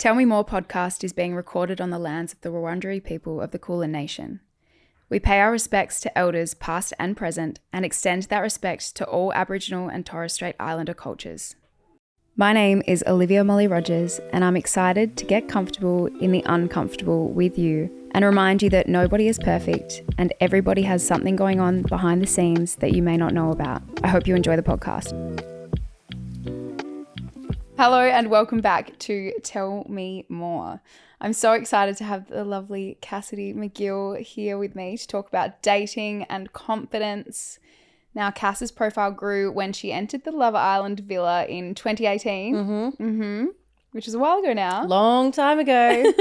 Tell Me More podcast is being recorded on the lands of the Wurundjeri people of the Kulin Nation. We pay our respects to elders past and present and extend that respect to all Aboriginal and Torres Strait Islander cultures. My name is Olivia Molly Rogers, and I'm excited to get comfortable in the uncomfortable with you and remind you that nobody is perfect and everybody has something going on behind the scenes that you may not know about. I hope you enjoy the podcast. Hello and welcome back to Tell Me More. I'm so excited to have the lovely Cassidy Mcgill here with me to talk about dating and confidence. Now, Cass's profile grew when she entered the Love Island villa in 2018, which is a while ago now. Long time ago.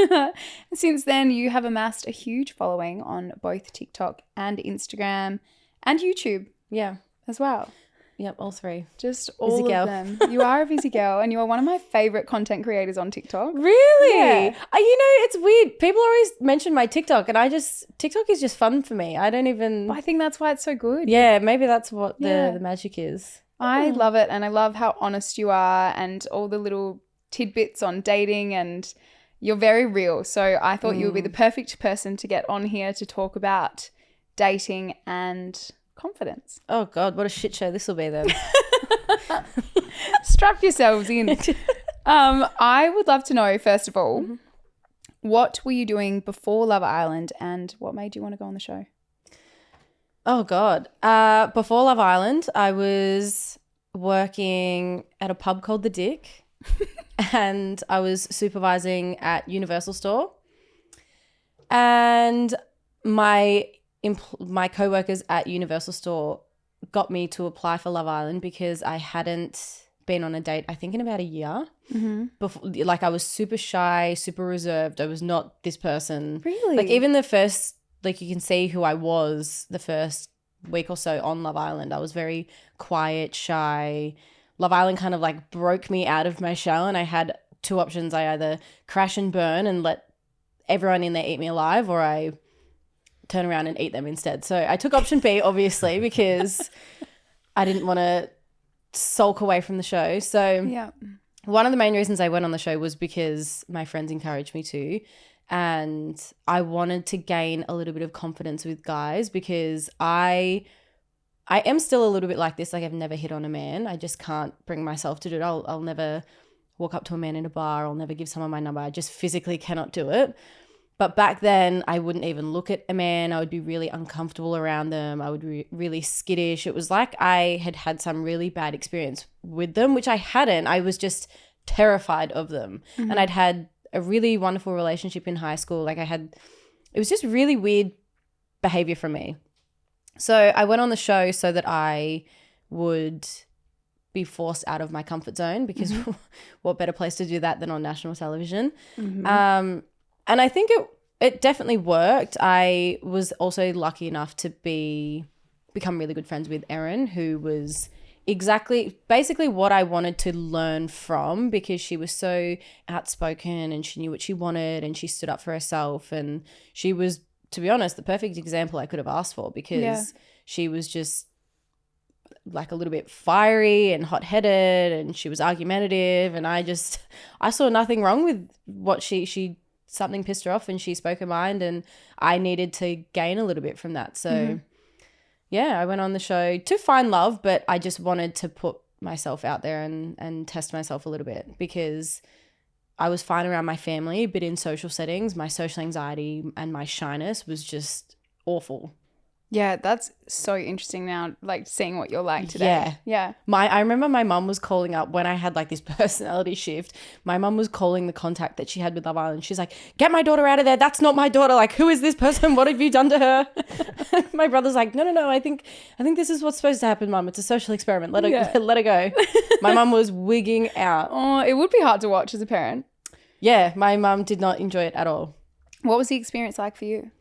Since then, you have amassed a huge following on both TikTok and Instagram and YouTube. Yeah. As well. Yep, all three. Just all busy of them. You are a busy girl and you are one of my favourite content creators on TikTok. Really? Yeah. It's weird. People always mention my TikTok and TikTok is just fun for me. I think that's why it's so good. Yeah, maybe that's what the magic is. I love it, and I love how honest you are and all the little tidbits on dating, and you're very real. So I thought you would be the perfect person to get on here to talk about dating and confidence. Oh God, what a shit show this will be then. Strap yourselves in. I would love to know, first of all, what were you doing before Love Island and what made you want to go on the show? Oh God. Before Love Island, I was working at a pub called The Dick and I was supervising at Universal Store, and my co-workers at Universal Store got me to apply for Love Island because I hadn't been on a date, I think, in about a year. Before, like, I was super shy, super reserved. I was not this person. Really? Like, even the first, like, you can see who I was the first week or so on Love Island. I was very quiet, shy. Love Island kind of like broke me out of my shell, and I had two options. I either crash and burn and let everyone in there eat me alive, or I turn around and eat them instead. So I took option B, obviously, because I didn't want to sulk away from the show. So one of the main reasons I went on the show was because my friends encouraged me to, and I wanted to gain a little bit of confidence with guys because I am still a little bit like this. Like, I've never hit on a man. I just can't bring myself to do it. I'll never walk up to a man in a bar. I'll never give someone my number. I just physically cannot do it. But back then, I wouldn't even look at a man. I would be really uncomfortable around them. I would be really skittish. It was like I had some really bad experience with them, which I hadn't. I was just terrified of them. And I'd had a really wonderful relationship in high school. Like, it was just really weird behavior from me. So I went on the show so that I would be forced out of my comfort zone, because what better place to do that than on national television? And I think it definitely worked. I was also lucky enough to become really good friends with Erin, who was basically what I wanted to learn from, because she was so outspoken and she knew what she wanted and she stood up for herself, and she was, to be honest, the perfect example I could have asked for, because she was just like a little bit fiery and hot-headed, and she was argumentative, and I saw nothing wrong with what she something pissed her off and she spoke her mind, and I needed to gain a little bit from that. So I went on the show to find love, but I just wanted to put myself out there and test myself a little bit, because I was fine around my family, but in social settings, my social anxiety and my shyness was just awful. Yeah, that's so interesting now, like seeing what you're like today. Yeah. I remember my mum was calling up when I had like this personality shift. My mum was calling the contact that she had with Love Island. She's like, "Get my daughter out of there. That's not my daughter. Like, who is this person? What have you done to her?" My brother's like, No. I think this is what's supposed to happen, Mum. It's a social experiment. Let her go. My mum was wigging out. Oh, it would be hard to watch as a parent. Yeah, my mum did not enjoy it at all. What was the experience like for you?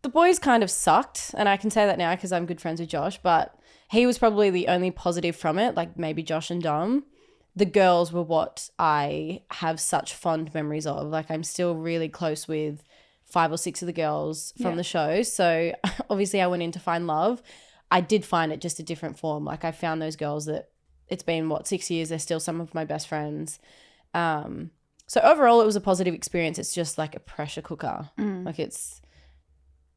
The boys kind of sucked, and I can say that now because I'm good friends with Josh, but he was probably the only positive from it, like maybe Josh and Dom. The girls were what I have such fond memories of. Like, I'm still really close with 5 or 6 of the girls from the show. So obviously I went in to find love. I did find it just a different form. Like, I found those girls that it's been 6 years, they're still some of my best friends. So overall, it was a positive experience. It's just like a pressure cooker. Like it's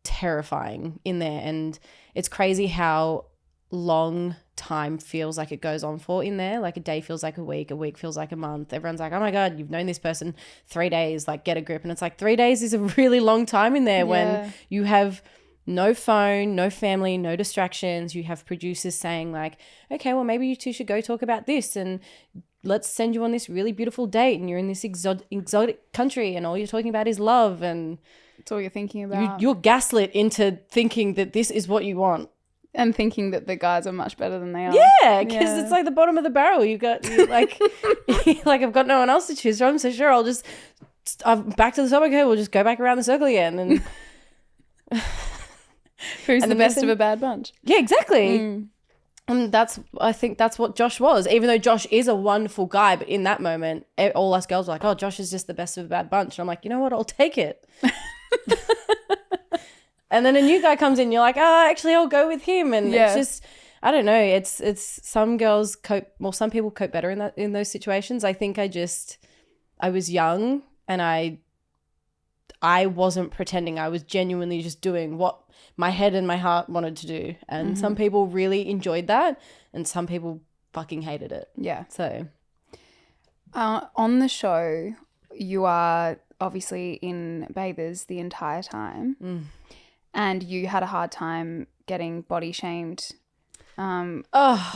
terrifying in there. And it's crazy how long time feels like it goes on for in there. Like a day feels like a week feels like a month. Everyone's like, oh my God, you've known this person 3 days, like get a grip. And it's like 3 days is a really long time in there when you have no phone, no family, no distractions. You have producers saying like, okay, well, maybe you two should go talk about this and let's send you on this really beautiful date and you're in this exotic country and all you're talking about is love and it's all you're thinking about. You're gaslit into thinking that this is what you want. And thinking that the guys are much better than they are. Yeah, because it's like the bottom of the barrel. You like, like I've got no one else to choose from, so sure, I'm back to the top. Okay, we'll just go back around the circle again. And who's the best of a bad bunch? Yeah, exactly. And I think that's what Josh was. Even though Josh is a wonderful guy, but in that moment, all us girls were like, "Oh, Josh is just the best of a bad bunch." And I'm like, you know what? I'll take it. And then a new guy comes in, you're like, oh, actually, I'll go with him. And it's just, I don't know. It's some girls cope, well, some people cope better in those situations. I think I was young and I wasn't pretending. I was genuinely just doing what my head and my heart wanted to do. And some people really enjoyed that and some people fucking hated it. Yeah. So. On the show, you are obviously in bathers the entire time. And you had a hard time getting body shamed,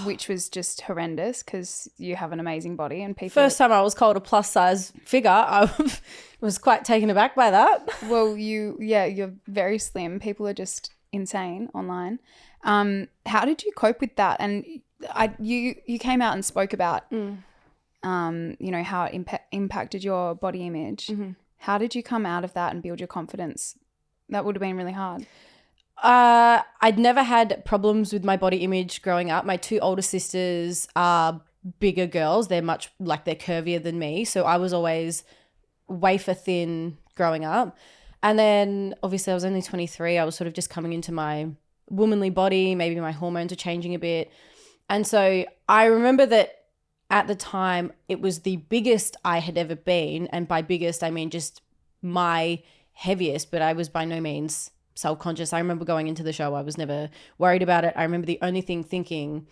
which was just horrendous because you have an amazing body and people... First time I was called a plus size figure, I was quite taken aback by that. Well, you're very slim. People are just insane online. How did you cope with that? And you came out and spoke about, how it impacted your body image. How did you come out of that and build your confidence? That would have been really hard. I'd never had problems with my body image growing up. My two older sisters are bigger girls. They're curvier than me. So I was always wafer thin growing up. And then obviously I was only 23. I was sort of just coming into my womanly body. Maybe my hormones are changing a bit. And so I remember that at the time it was the biggest I had ever been. And by biggest, I mean just my heaviest, but I was by no means self-conscious. I remember going into the show, I was never worried about it. I remember the only thing thinking,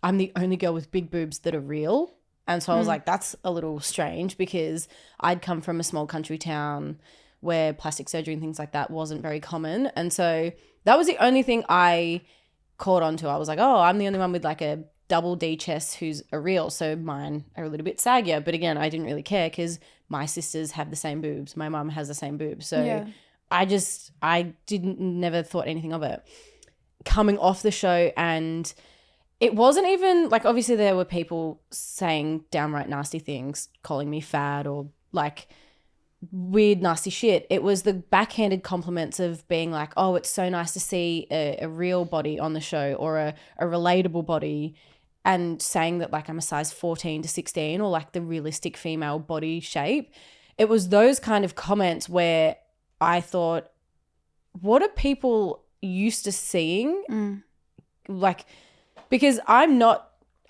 I'm the only girl with big boobs that are real. And so I was like, that's a little strange because I'd come from a small country town where plastic surgery and things like that wasn't very common. And so that was the only thing I caught on to. I was like, oh, I'm the only one with like a double D chest who's a real, so mine are a little bit saggier. But again, I didn't really care because my sisters have the same boobs. My mum has the same boobs. So I never thought anything of it. Coming off the show, and it wasn't even like, obviously there were people saying downright nasty things, calling me fat or like weird nasty shit. It was the backhanded compliments of being like, oh, it's so nice to see a real body on the show or a relatable body, and saying that like I'm a size 14 to 16 or like the realistic female body shape. It was those kind of comments where I thought, what are people used to seeing? Like, because I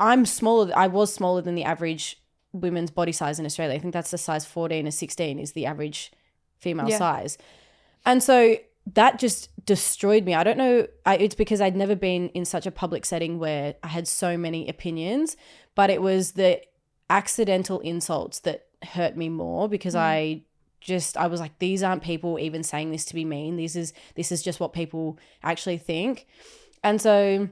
was smaller than the average women's body size in Australia. I think that's the size 14 or 16 is the average female size. And so that just destroyed me. I don't know. It's because I'd never been in such a public setting where I had so many opinions, but it was the accidental insults that hurt me more because I was like, these aren't people even saying this to be mean. This is just what people actually think. And so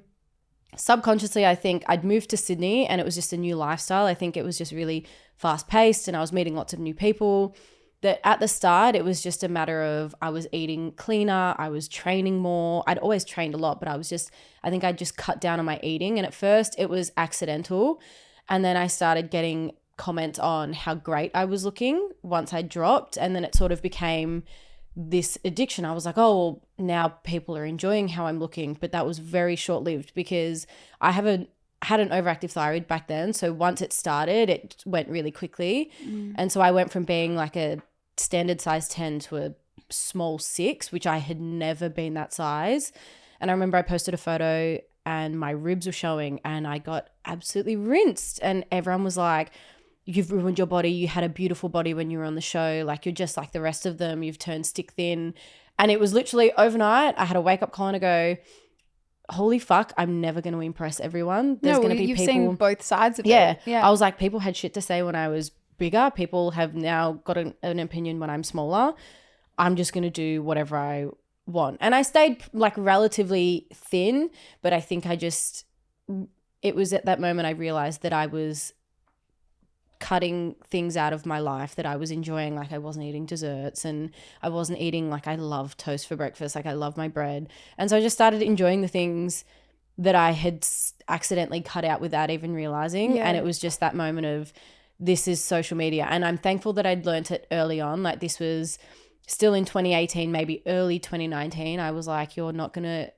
subconsciously, I think I'd moved to Sydney and it was just a new lifestyle. I think it was just really fast paced and I was meeting lots of new people. That at the start, it was just a matter of I was eating cleaner, I was training more. I'd always trained a lot, but I think I'd just cut down on my eating. And at first it was accidental. And then I started getting comments on how great I was looking once I dropped. And then it sort of became this addiction. I was like, oh, well, now people are enjoying how I'm looking. But that was very short-lived because I had an overactive thyroid back then. So once it started, it went really quickly. And so I went from being like a standard size 10 to a small 6, which I had never been that size. And I remember I posted a photo and my ribs were showing and I got absolutely rinsed. And everyone was like, you've ruined your body. You had a beautiful body when you were on the show. Like, you're just like the rest of them. You've turned stick thin. And it was literally overnight. I had a wake up call and I go, holy fuck, I'm never going to impress everyone. There's going to be you've people. seen both sides of Yeah. it. Yeah. I was like, people had shit to say when I was bigger. People have now got an opinion when I'm smaller. I'm just going to do whatever I want. And I stayed like relatively thin, but I think it was at that moment I realized that I was cutting things out of my life that I was enjoying. Like, I wasn't eating desserts and I wasn't eating, like, I love toast for breakfast. Like, I love my bread. And so I just started enjoying the things that I had accidentally cut out without even realizing. Yeah. And it was just that moment of, this is social media. And I'm thankful that I'd learnt it early on. Like, this was still in 2018, maybe early 2019. I was like, you're not going to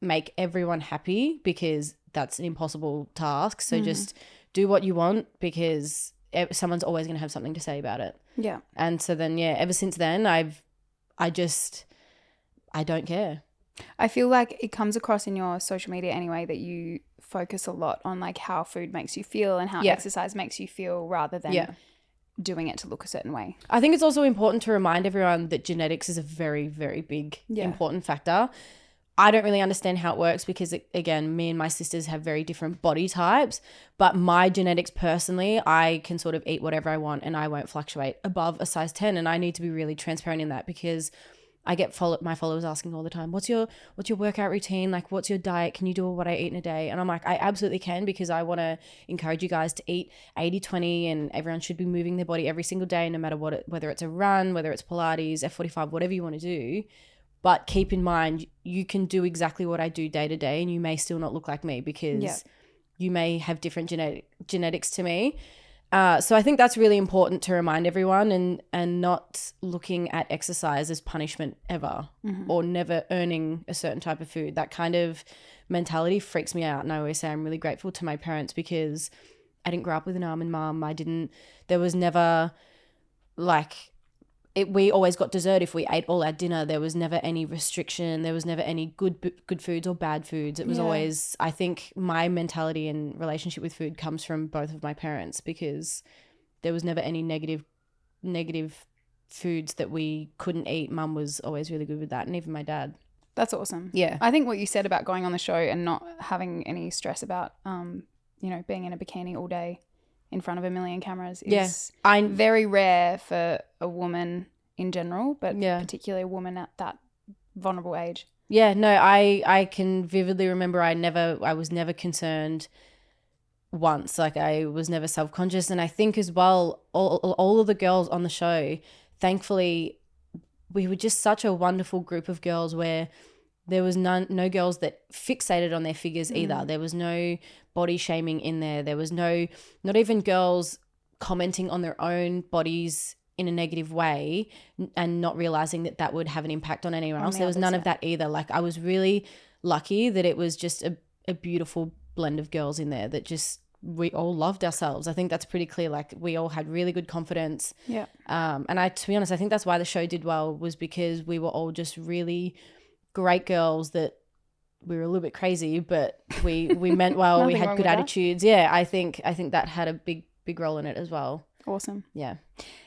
make everyone happy because that's an impossible task. So just do what you want, because someone's always going to have something to say about it. Yeah. And so then, yeah, ever since then, I don't care. I feel like it comes across in your social media anyway that you focus a lot on like how food makes you feel and how exercise makes you feel, rather than doing it to look a certain way. I think it's also important to remind everyone that genetics is a very, very big, important factor. I don't really understand how it works because, again, me and my sisters have very different body types, but my genetics personally, I can sort of eat whatever I want and I won't fluctuate above a size 10. And I need to be really transparent in that, because I get my followers asking all the time, what's your workout routine? Like, what's your diet? Can you do what I eat in a day? And I'm like, I absolutely can, because I want to encourage you guys to eat 80-20, and everyone should be moving their body every single day, no matter whether it's a run, whether it's Pilates, F45, whatever you want to do. But keep in mind, you can do exactly what I do day to day and you may still not look like me, because you may have different genetics to me. So I think that's really important to remind everyone, and not looking at exercise as punishment ever, or never earning a certain type of food. That kind of mentality freaks me out. And I always say I'm really grateful to my parents, because I didn't grow up with an almond mum. There was never like... we always got dessert if we ate all our dinner. There was never any restriction. There was never any good foods or bad foods. It was always, I think my mentality and relationship with food comes from both of my parents, because there was never any negative foods that we couldn't eat. Mum was always really good with that, and even my dad. That's awesome. Yeah. I think what you said about going on the show and not having any stress about, being in a bikini all day in front of a million cameras is very rare for a woman in general, but particularly a woman at that vulnerable age. Yeah, no, I can vividly remember I was never concerned once. Like, I was never self-conscious. And I think as well, all of the girls on the show, thankfully, we were just such a wonderful group of girls where there was no girls that fixated on their figures either. There was no body shaming in there. There was not even girls commenting on their own bodies in a negative way and not realizing that would have an impact on anyone else. There was none of that either. Like, I was really lucky that it was just a beautiful blend of girls in there that just, we all loved ourselves. I think that's pretty clear. Like, we all had really good confidence. Yeah. And to be honest, I think that's why the show did well, was because we were all just really great girls that we were a little bit crazy, but we meant well. We had good attitudes. Yeah, I think that had a big role in it as well. Awesome. Yeah.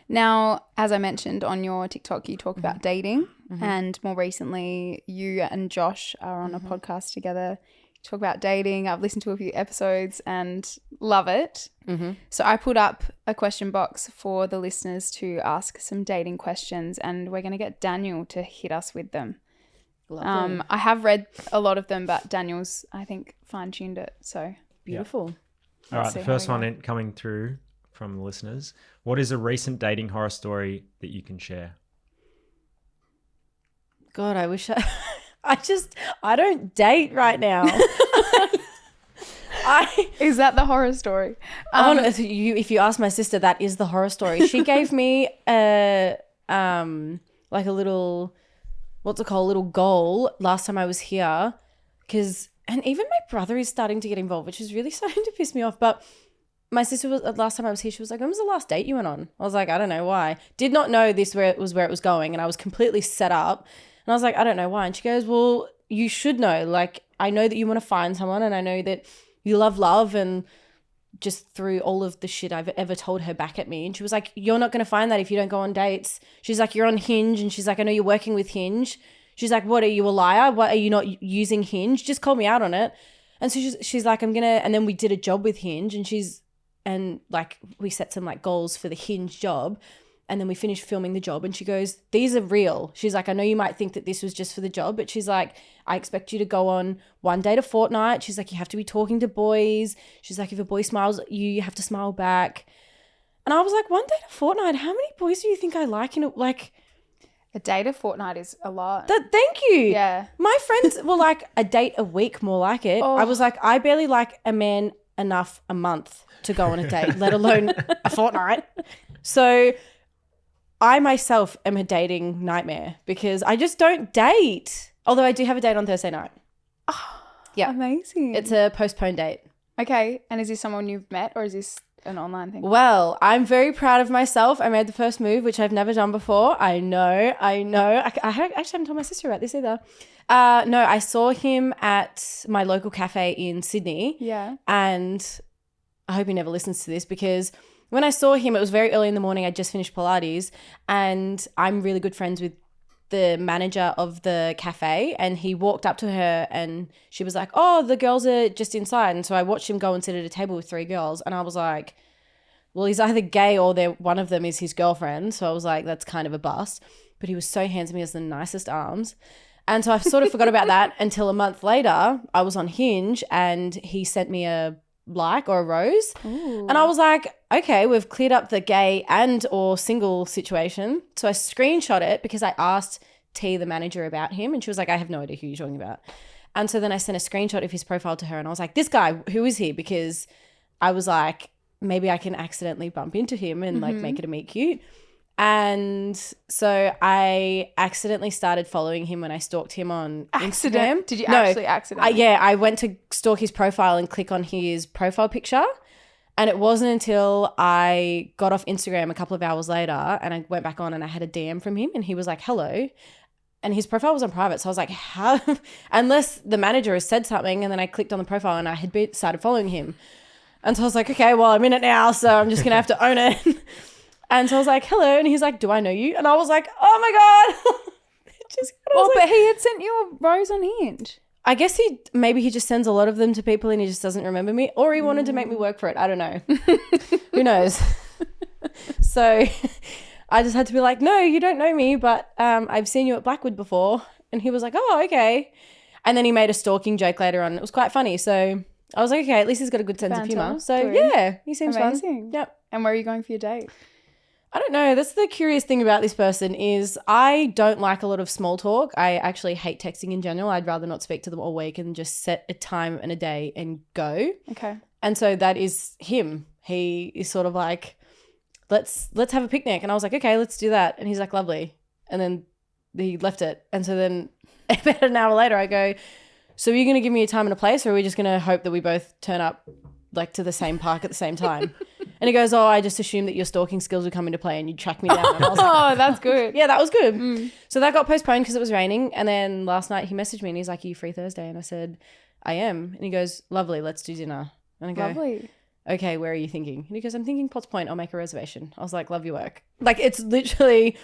Now, as I mentioned on your TikTok, you talk about dating, and more recently you and Josh are on a podcast together. You talk about dating. I've listened to a few episodes and love it. So I put up a question box for the listeners to ask some dating questions, and we're going to get Daniel to hit us with them. I have read a lot of them, but Daniel's, I think, fine-tuned it. So beautiful. All right, the first one coming through from the listeners. What is a recent dating horror story that you can share? God, I wish I don't date right now. Is that the horror story? If you ask my sister, that is the horror story. She gave me a little, what's it called, a little goal last time I was here, and even my brother is starting to get involved, which is really starting to piss me off. But my sister last time I was here, she was like, when was the last date you went on? I was like, I don't know why. Did not know this where it was going, and I was completely set up. And I was like, I don't know why. And she goes, well, you should know. Like, I know that you want to find someone, and I know that you love and just threw all of the shit I've ever told her back at me. And she was like, you're not going to find that if you don't go on dates. She's like, you're on Hinge. And she's like, I know you're working with Hinge. She's like, what, are you a liar? What, are you not using Hinge? Just call me out on it. And so she's like, I'm going to, and then we did a job with Hinge and like we set some like goals for the Hinge job. And then we finished filming the job and she goes, these are real. She's like, I know you might think that this was just for the job, but she's like, I expect you to go on one date a fortnight. She's like, you have to be talking to boys. She's like, if a boy smiles at you, you have to smile back. And I was like, one date a fortnight? How many boys do you think I like? Like, a date a fortnight is a lot. Thank you. Yeah. My friends were like, a date a week, more like it. Oh. I was like, I barely like a man enough a month to go on a date, let alone a fortnight. So I myself am a dating nightmare because I just don't date. Although I do have a date on Thursday night. Oh, yeah. Amazing. It's a postponed date. Okay. And is this someone you've met or is this an online thing? Well, I'm very proud of myself. I made the first move, which I've never done before. I know. I actually haven't told my sister about this either. No, I saw him at my local cafe in Sydney. Yeah. And I hope he never listens to this because when I saw him, it was very early in the morning. I just finished Pilates and I'm really good friends with the manager of the cafe, and he walked up to her and she was like, oh, the girls are just inside. And so I watched him go and sit at a table with 3 girls and I was like, well, he's either gay or one of them is his girlfriend. So I was like, that's kind of a bust. But he was so handsome. He has the nicest arms. And so I sort of forgot about that until a month later I was on Hinge and he sent me a like or a rose. Ooh. And I was like, okay, we've cleared up the gay and or single situation. So I screenshot it because I asked T, the manager, about him and she was like, I have no idea who you're talking about. And so then I sent a screenshot of his profile to her and I was like, this guy, who is he? Because I was like, maybe I can accidentally bump into him and like make it a meet cute. And so I accidentally started following him when I stalked him on Instagram. Did you actually accidentally? Yeah, I went to stalk his profile and click on his profile picture. And it wasn't until I got off Instagram a couple of hours later and I went back on and I had a DM from him and he was like, hello. And his profile was on private. So I was like, how? Unless the manager has said something. And then I clicked on the profile and I had started following him. And so I was like, okay, well, I'm in it now. So I'm just going to have to own it. And so I was like, hello. And he's like, do I know you? And I was like, oh my God. But he had sent you a rose on Hinge. I guess maybe he just sends a lot of them to people and he just doesn't remember me, or he wanted to make me work for it. I don't know. Who knows? So I just had to be like, no, you don't know me, but I've seen you at Blackwood before. And he was like, oh, okay. And then he made a stalking joke later on. It was quite funny. So I was like, okay, at least he's got a good sense of humor. So yeah, he seems amazing. Fun. Yep. And where are you going for your date? I don't know. That's the curious thing about this person is I don't like a lot of small talk. I actually hate texting in general. I'd rather not speak to them all week and just set a time and a day and go. Okay. And so that is him. He is sort of like, let's have a picnic. And I was like, okay, let's do that. And he's like, lovely. And then he left it. And so then about an hour later I go, so are you going to give me a time and a place, or are we just going to hope that we both turn up like to the same park at the same time? And he goes, oh, I just assumed that your stalking skills would come into play and you'd track me down. And I was like, oh, that's good. Yeah, that was good. So that got postponed because it was raining. And then last night he messaged me and he's like, are you free Thursday? And I said, I am. And he goes, lovely, let's do dinner. And I go, lovely. Okay, where are you thinking? And he goes, I'm thinking Potts Point. I'll make a reservation. I was like, love your work. Like, it's literally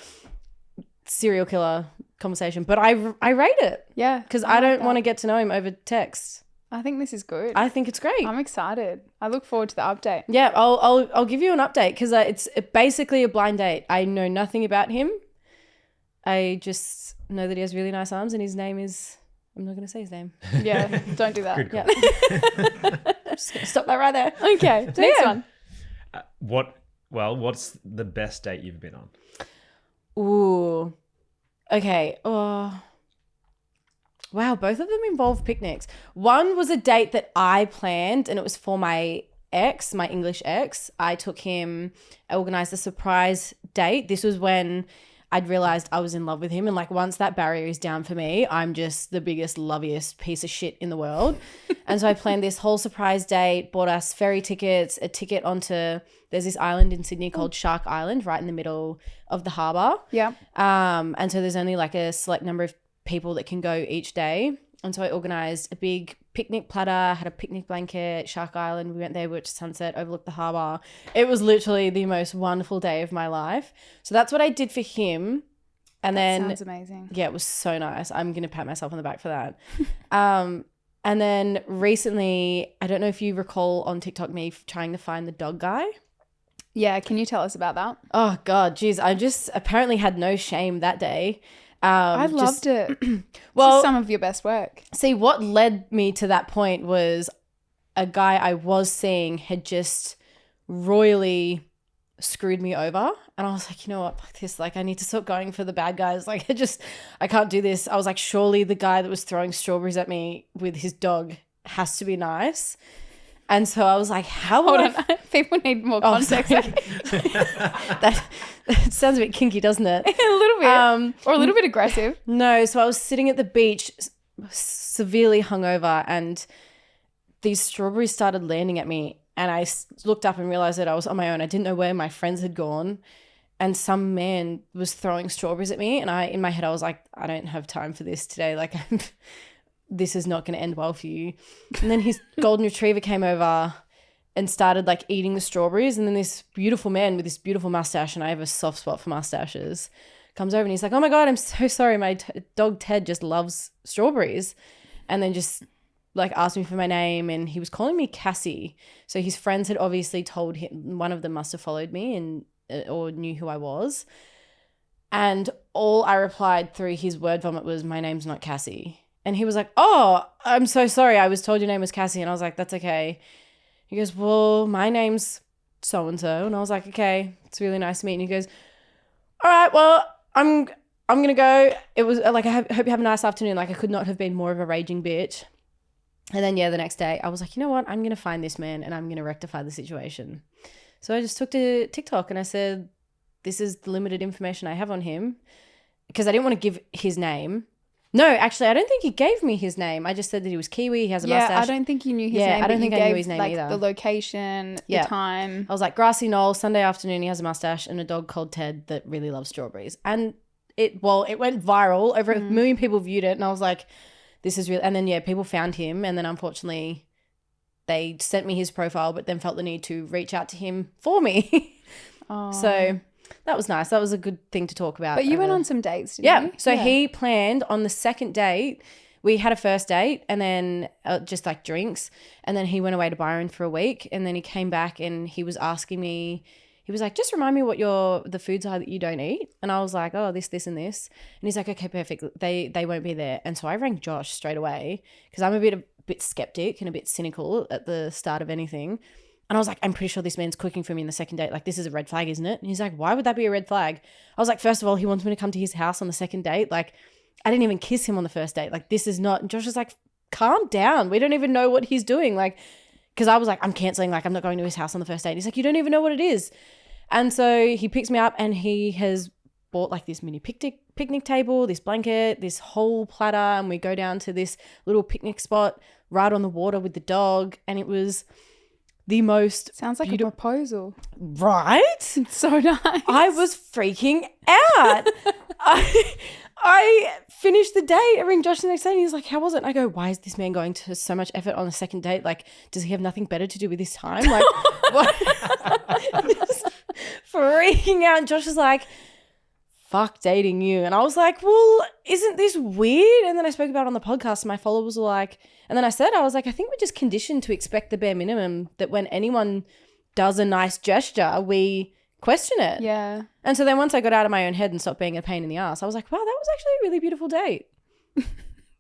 serial killer conversation. But I rate it. Yeah. Because I don't want to get to know him over text. I think this is good. I think it's great. I'm excited. I look forward to the update. Yeah, I'll give you an update because it's basically a blind date. I know nothing about him. I just know that he has really nice arms and his name is, I'm not going to say his name. Yeah, don't do that. Good call. Yeah. I'm just going to stop that right there. Okay, next one. What's the best date you've been on? Ooh. Okay. Oh. Wow, both of them involve picnics. One was a date that I planned and it was for my ex, my English ex. I organized a surprise date. This was when I'd realized I was in love with him. And like once that barrier is down for me, I'm just the biggest, loviest piece of shit in the world. And so I planned this whole surprise date, bought us ferry tickets, a ticket onto, there's this island in Sydney called Shark Island right in the middle of the harbour. Yeah. And so there's only like a select number of people that can go each day. And so I organized a big picnic platter, had a picnic blanket, Shark Island. We went there, we watched sunset, overlooked the harbour. It was literally the most wonderful day of my life. So that's what I did for him. And then sounds amazing. Yeah, it was so nice. I'm going to pat myself on the back for that. And then recently, I don't know if you recall on TikTok me trying to find the dog guy. Yeah, can you tell us about that? Oh God, geez, I just apparently had no shame that day. I loved it. Well, this is some of your best work. See, what led me to that point was a guy I was seeing had just royally screwed me over, and I was like, you know what, fuck this, like I need to stop going for the bad guys, like I can't do this. I was like, surely the guy that was throwing strawberries at me with his dog has to be nice. And so I was like, Hold on. People need more context. that sounds a bit kinky, doesn't it? A little bit. Or a little bit aggressive. No, so I was sitting at the beach severely hungover, and these strawberries started landing at me, and I looked up and realized that I was on my own. I didn't know where my friends had gone, and some man was throwing strawberries at me, and in my head I was like, I don't have time for this today, like this is not going to end well for you. And then his golden retriever came over and started like eating the strawberries, and then this beautiful man with this beautiful mustache, and I have a soft spot for mustaches, comes over and he's like, oh my God, I'm so sorry, my dog Ted just loves strawberries. And then just like asked me for my name, and he was calling me Cassie. So his friends had obviously told him, one of them must have followed me and or knew who I was. And all I replied through his word vomit was, my name's not Cassie. And he was like, oh, I'm so sorry, I was told your name was Cassie. And I was like, that's okay. He goes, well, my name's so-and-so. And I was like, okay, it's really nice to meet you. And he goes, all right, well, I'm going to go. It was like, I hope you have a nice afternoon. Like, I could not have been more of a raging bitch. And then, yeah, the next day I was like, you know what? I'm going to find this man and I'm going to rectify the situation. So I just took to TikTok and I said, this is the limited information I have on him, because I didn't want to give his name. No, actually, I don't think he gave me his name. I just said that he was Kiwi. He has a mustache. Yeah, I don't think you knew his name. I don't think I knew his name like, either. The location, the time. I was like, grassy knoll, Sunday afternoon, he has a mustache and a dog called Ted that really loves strawberries. And it went viral. Over 1 million people viewed it. And I was like, this is real. And then, yeah, people found him. And then, unfortunately, they sent me his profile, but then felt the need to reach out to him for me. Oh. So that was nice. That was a good thing to talk about. But you went on some dates, didn't you? So he planned on the second date. We had a first date and then just like drinks. And then he went away to Byron for a week. And then he came back and he was asking me, he was like, just remind me what the foods are that you don't eat. And I was like, oh, this, and this. And he's like, okay, perfect. They won't be there. And so I rang Josh straight away, because I'm a bit skeptic and a bit cynical at the start of anything. And I was like, I'm pretty sure this man's cooking for me in the second date. Like, this is a red flag, isn't it? And he's like, why would that be a red flag? I was like, first of all, he wants me to come to his house on the second date. Like, I didn't even kiss him on the first date. Like, this is not. And Josh was like, calm down. We don't even know what he's doing. Like, because I was like, I'm canceling. Like, I'm not going to his house on the first date. He's like, you don't even know what it is. And so he picks me up and he has bought like this mini picnic table, this blanket, this whole platter. And we go down to this little picnic spot right on the water with the dog. And it was the most sounds like a proposal, right? It's so nice. I was freaking out. I finished the date. I rang Josh the next day and he's like, how was it? And I go, why is this man going to so much effort on a second date? Like, does he have nothing better to do with his time? Like, what? Just freaking out. And Josh was like, fuck dating you. And I was like, well, isn't this weird? And then I spoke about it on the podcast and my followers were like, and then I said, I was like, I think we're just conditioned to expect the bare minimum, that when anyone does a nice gesture, we question it. Yeah. And so then once I got out of my own head and stopped being a pain in the ass, I was like, wow, that was actually a really beautiful date.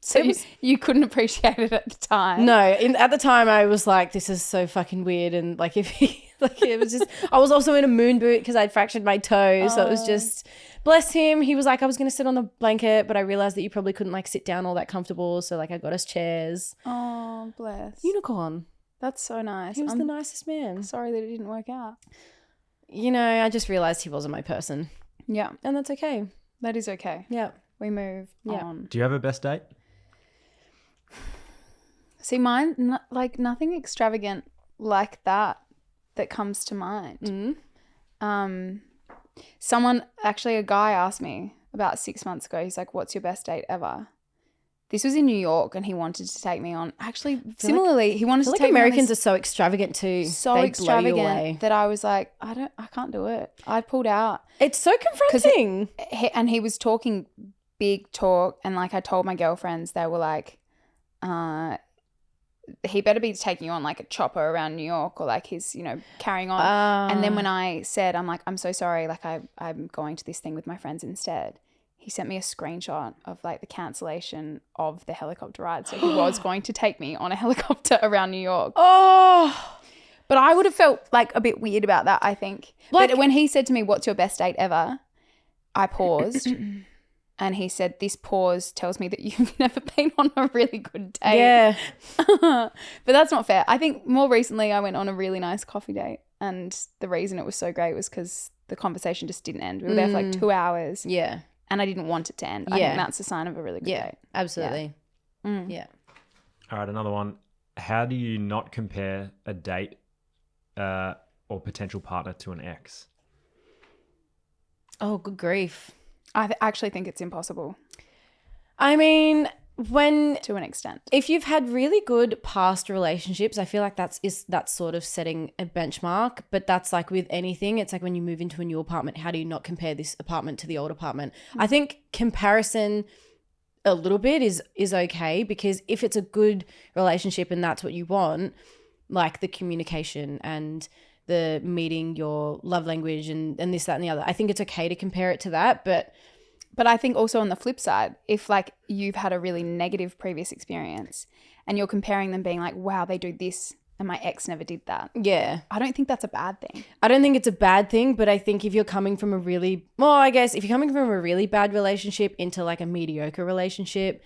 So you couldn't appreciate it at the time? No. At the time I was like, this is so fucking weird. And like, if he, like, it was just, I was also in a moon boot because I'd fractured my toe. So it was just, bless him. He was like, I was going to sit on the blanket, but I realized that you probably couldn't like sit down all that comfortable. So like I got us chairs. Oh, bless. Unicorn. That's so nice. He was the nicest man. Sorry that it didn't work out. You know, I just realized he wasn't my person. Yeah. And that's okay. That is okay. Yeah. We move on. Do you have a best date? See, mine, like nothing extravagant like that comes to mind. Someone, actually a guy asked me about 6 months ago, he's like, what's your best date ever? this was in New York, and he wanted to take me on. Actually, similarly, he wanted to take Americans me are so extravagant too. so They blow you extravagant away. that I was like, I can't do it. I pulled out. It's so confronting. And he was talking big talk, and like I told my girlfriends, they were like, he better be taking you on like a chopper around New York, or like he's, you know, carrying on. And then when I said, I'm like, I'm so sorry, like I'm going to this thing with my friends instead, he sent me a screenshot of like the cancellation of the helicopter ride. So he was going to take me on a helicopter around New York. Oh, But I would have felt like a bit weird about that, I think. Like- But when he said to me, what's your best date ever? I paused. And he said, this pause tells me that you've never been on a really good date. yeah. But that's not fair. I think more recently I went on a really nice coffee date. And the reason it was so great was because the conversation just didn't end. We were there for like 2 hours. Yeah. And I didn't want it to end. I Yeah. think that's a sign of a really good Yeah. date. Absolutely. Yeah. All right, another one. How do you not compare a date or potential partner to an ex? Oh, good grief. I actually think it's impossible I mean, to an extent. if you've had really good past relationships, I feel like that's sort of setting a benchmark. But that's like with anything. It's like when you move into a new apartment, how do you not compare this apartment to the old apartment? I think comparison a little bit is okay, because if it's a good relationship and that's what you want, like the communication and the meeting your love language and this, that, and the other, I think it's okay to compare it to that. But I think also on the flip side, if like you've had a really negative previous experience and you're comparing them being like, wow, they do this and my ex never did that. yeah, I don't think that's a bad thing. I don't think it's a bad thing, but I think if you're coming from a really, well, I guess if you're coming from a really bad relationship into like a mediocre relationship,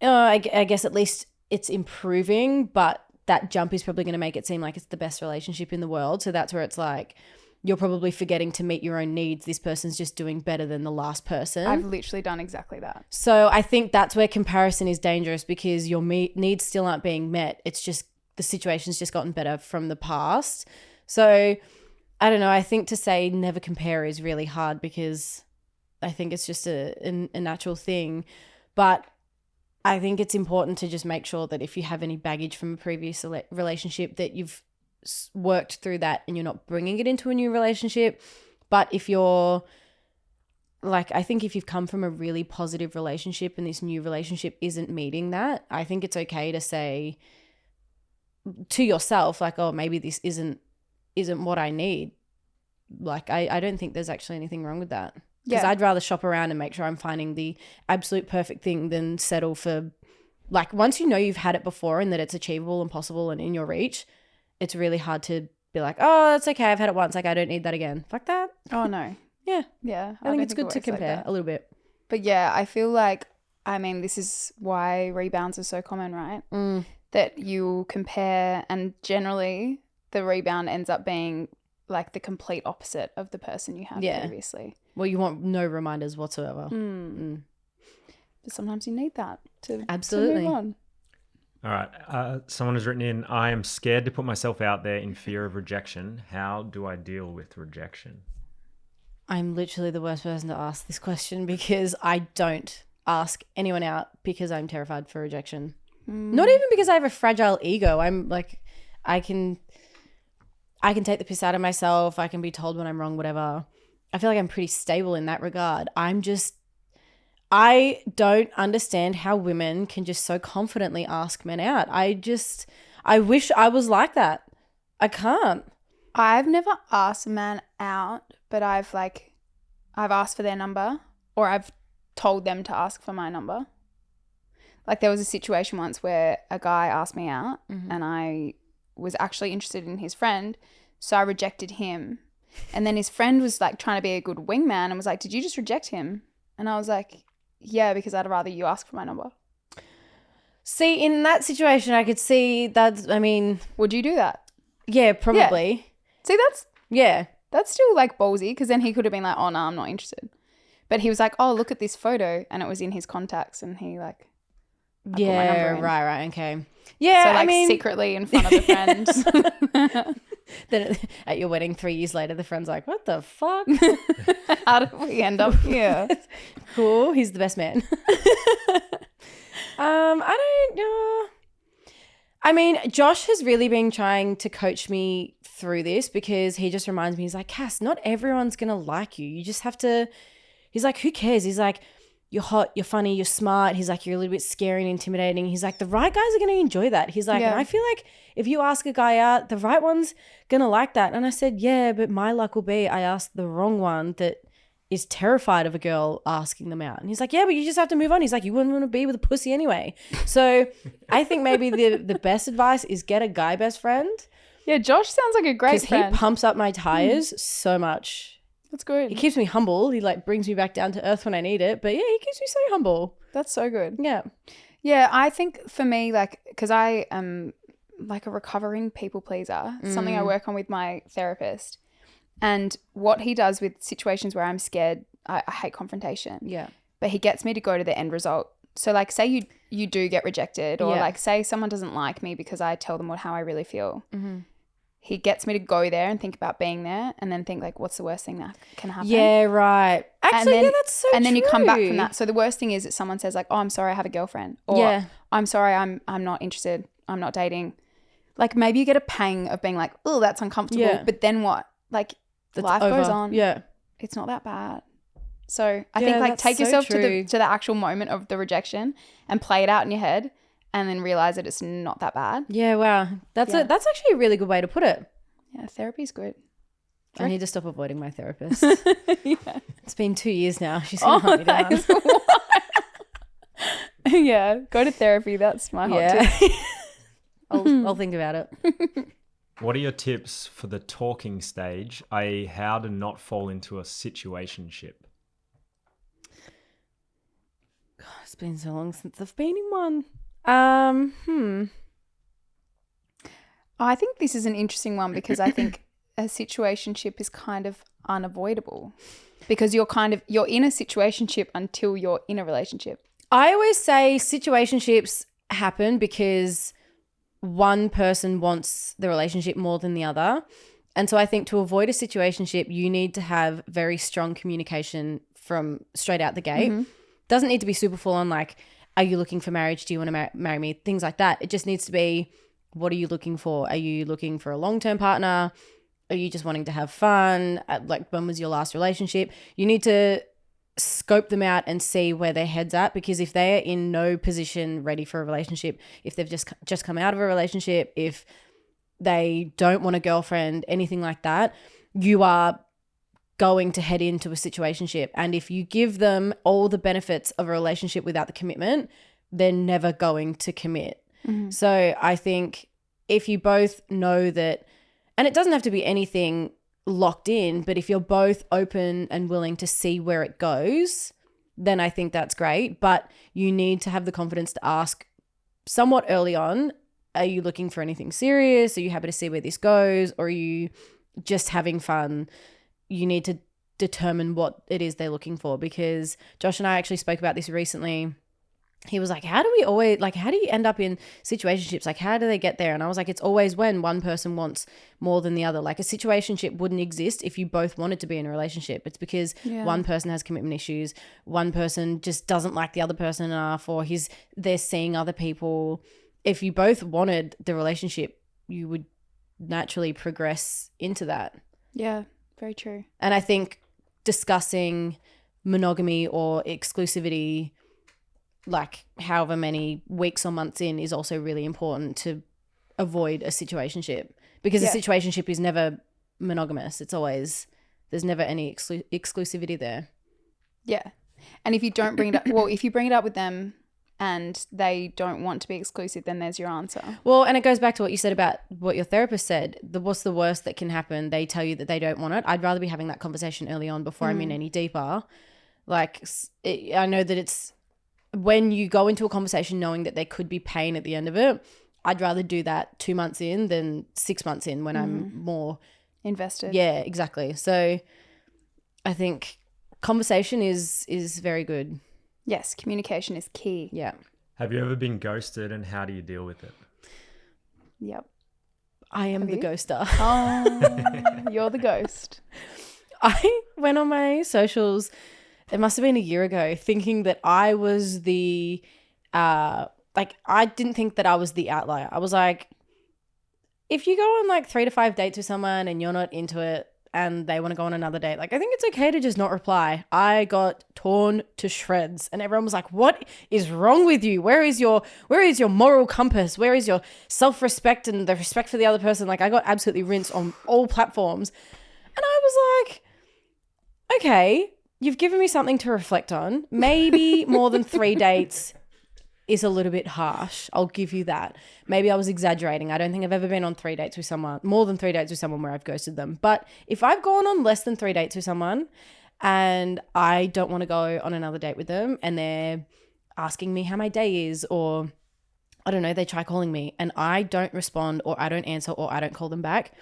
I guess at least it's improving, but that jump is probably going to make it seem like it's the best relationship in the world. So that's where it's like, you're probably forgetting to meet your own needs. This person's just doing better than the last person. I've literally done exactly that. So I think that's where comparison is dangerous, because your needs still aren't being met. It's just the situation's just gotten better from the past. So I don't know. I think to say never compare is really hard, because I think it's just a natural thing. But I think it's important to just make sure that if you have any baggage from a previous relationship, that you've worked through that and you're not bringing it into a new relationship. But if you're like, I think if you've come from a really positive relationship and this new relationship isn't meeting that, I think it's okay to say to yourself, like, oh, maybe this isn't what I need. Like, I don't think there's actually anything wrong with that. Because I'd rather shop around and make sure I'm finding the absolute perfect thing than settle for, like, once you know you've had it before and that it's achievable and possible and in your reach, it's really hard to be like, oh, that's okay, I've had it once, like I don't need that again. Fuck that. Oh, no. Yeah. Yeah. I think it's good to works like compare that. a little bit. But yeah, I feel like, I mean, this is why rebounds are so common, right? That you compare, and generally the rebound ends up being like the complete opposite of the person you had previously. Well, you want no reminders whatsoever. But sometimes you need that to Absolutely. to move on. All right. Someone has written in, I am scared to put myself out there in fear of rejection. How do I deal with rejection? I'm literally the worst person to ask this question, because I don't ask anyone out because I'm terrified for rejection. Not even because I have a fragile ego. I'm like, I can take the piss out of myself. I can be told when I'm wrong, whatever. I feel like I'm pretty stable in that regard. I don't understand how women can just so confidently ask men out. I wish I was like that. I can't. I've never asked a man out, but I've asked for their number, or I've told them to ask for my number. Like, there was a situation once where a guy asked me out and I was actually interested in his friend, so I rejected him. And then his friend was like trying to be a good wingman and was like, did you just reject him? And I was like, yeah, because I'd rather you ask for my number. See, in that situation, I could see that. I mean, Would you do that? yeah, probably. See, Yeah. that's still like ballsy, because then he could have been like, oh, no, I'm not interested. But he was like, oh, look at this photo. And it was in his contacts, and he like, I put my number in. Right, okay. Yeah, So like I mean, secretly in front of the friends. then at your wedding 3 years later, the friend's like, what the fuck? How did we end up here? Cool, he's the best man. I don't know. I mean, Josh has really been trying to coach me through this because he just reminds me, he's like, Cass, not everyone's going to like you. You just have to, he's like, who cares? He's like, you're hot, you're funny, you're smart. He's like, you're a little bit scary and intimidating. He's like, the right guys are going to enjoy that. He's like, and I feel like if you ask a guy out, the right one's going to like that. And I said, yeah, but my luck will be I asked the wrong one that is terrified of a girl asking them out. And he's like, yeah, but you just have to move on. He's like, you wouldn't want to be with a pussy anyway. So I think maybe the best advice is get a guy best friend. Yeah, Josh sounds like a great friend. Because he pumps up my tires so much. That's good. He keeps me humble. He like brings me back down to earth when I need it. But yeah, he keeps me so humble. That's so good. Yeah. Yeah, I think for me, like, because I am like a recovering people pleaser, something I work on with my therapist. And what he does with situations where I'm scared, I hate confrontation. Yeah. But he gets me to go to the end result. So like say you do get rejected or like say someone doesn't like me because I tell them how I really feel. Mm-hmm. He gets me to go there and think about being there and then think like, what's the worst thing that can happen? Yeah, right. Actually, that's so true. And then you come back from that. So the worst thing is that someone says like, oh, I'm sorry, I have a girlfriend. Or I'm sorry, I'm not interested. I'm not dating. Like maybe you get a pang of being like, oh, that's uncomfortable. Yeah. But then what? Like that's life over. Goes on. Yeah. It's not that bad. So I think like take yourself to the actual moment of the rejection and play it out in your head and then realize that it's not that bad. Yeah, wow. That's actually a really good way to put it. Yeah, therapy's good. I need to stop avoiding my therapist. Yeah. It's been 2 years now. She's going to hunt me down. Yeah, go to therapy. That's my hot tip. I'll think about it. What are your tips for the talking stage, i.e. how to not fall into a situationship? God, it's been so long since I've been in one. I think this is an interesting one because I think a situationship is kind of unavoidable because you're in a situationship until you're in a relationship. I always say situationships happen because one person wants the relationship more than the other. And so I think to avoid a situationship, you need to have very strong communication from straight out the gate. Mm-hmm. Doesn't need to be super full on like, are you looking for marriage? Do you want to marry me? Things like that. It just needs to be, what are you looking for? Are you looking for a long-term partner? Are you just wanting to have fun? Like, when was your last relationship? You need to scope them out and see where their head's at, because if they're in no position ready for a relationship, if they've just come out of a relationship, if they don't want a girlfriend, anything like that, you are going to head into a situationship. And if you give them all the benefits of a relationship without the commitment, they're never going to commit. Mm-hmm. So I think if you both know that, and it doesn't have to be anything locked in, but if you're both open and willing to see where it goes, then I think that's great. But you need to have the confidence to ask somewhat early on, are you looking for anything serious? Are you happy to see where this goes? Or are you just having fun? You need to determine what it is they're looking for, because Josh and I actually spoke about this recently. He was like, how do you end up in situationships? Like, how do they get there? And I was like, it's always when one person wants more than the other. Like, a situationship wouldn't exist if you both wanted to be in a relationship. It's because one person has commitment issues. One person just doesn't like the other person enough, or they're seeing other people. If you both wanted the relationship, you would naturally progress into that. Yeah, very true. And I think discussing monogamy or exclusivity, like however many weeks or months in, is also really important to avoid a situationship, because a situationship is never monogamous. It's always, there's never any exclusivity there. Yeah. And if you don't bring it up, well, if you bring it up with them and they don't want to be exclusive, then there's your answer. Well, and it goes back to what you said about what your therapist said. What's the worst that can happen? They tell you that they don't want it. I'd rather be having that conversation early on before I'm in any deeper. Like, I know that it's, when you go into a conversation knowing that there could be pain at the end of it, I'd rather do that 2 months in than 6 months in when I'm more invested. Yeah, exactly. So I think conversation is very good. Yes, communication is key. Yeah. Have you ever been ghosted, and how do you deal with it? Yep. I am the ghoster. Oh, you're the ghost. I went on my socials, it must have been a year ago, thinking that I was the Like I didn't think that I was the outlier. I was like, if you go on like 3 to 5 dates with someone and you're not into it and they want to go on another date, like I think it's okay to just not reply. I got torn to shreds and everyone was like, what is wrong with you? Where is your moral compass? Where is your self-respect and the respect for the other person? Like I got absolutely rinsed on all platforms. And I was like, okay, you've given me something to reflect on. Maybe more than 3 dates is a little bit harsh. I'll give you that. Maybe I was exaggerating. I don't think I've ever been on 3 dates with someone, more than 3 dates with someone where I've ghosted them. But if I've gone on less than 3 dates with someone and I don't want to go on another date with them and they're asking me how my day is, or I don't know, they try calling me and I don't respond or I don't answer or I don't call them back,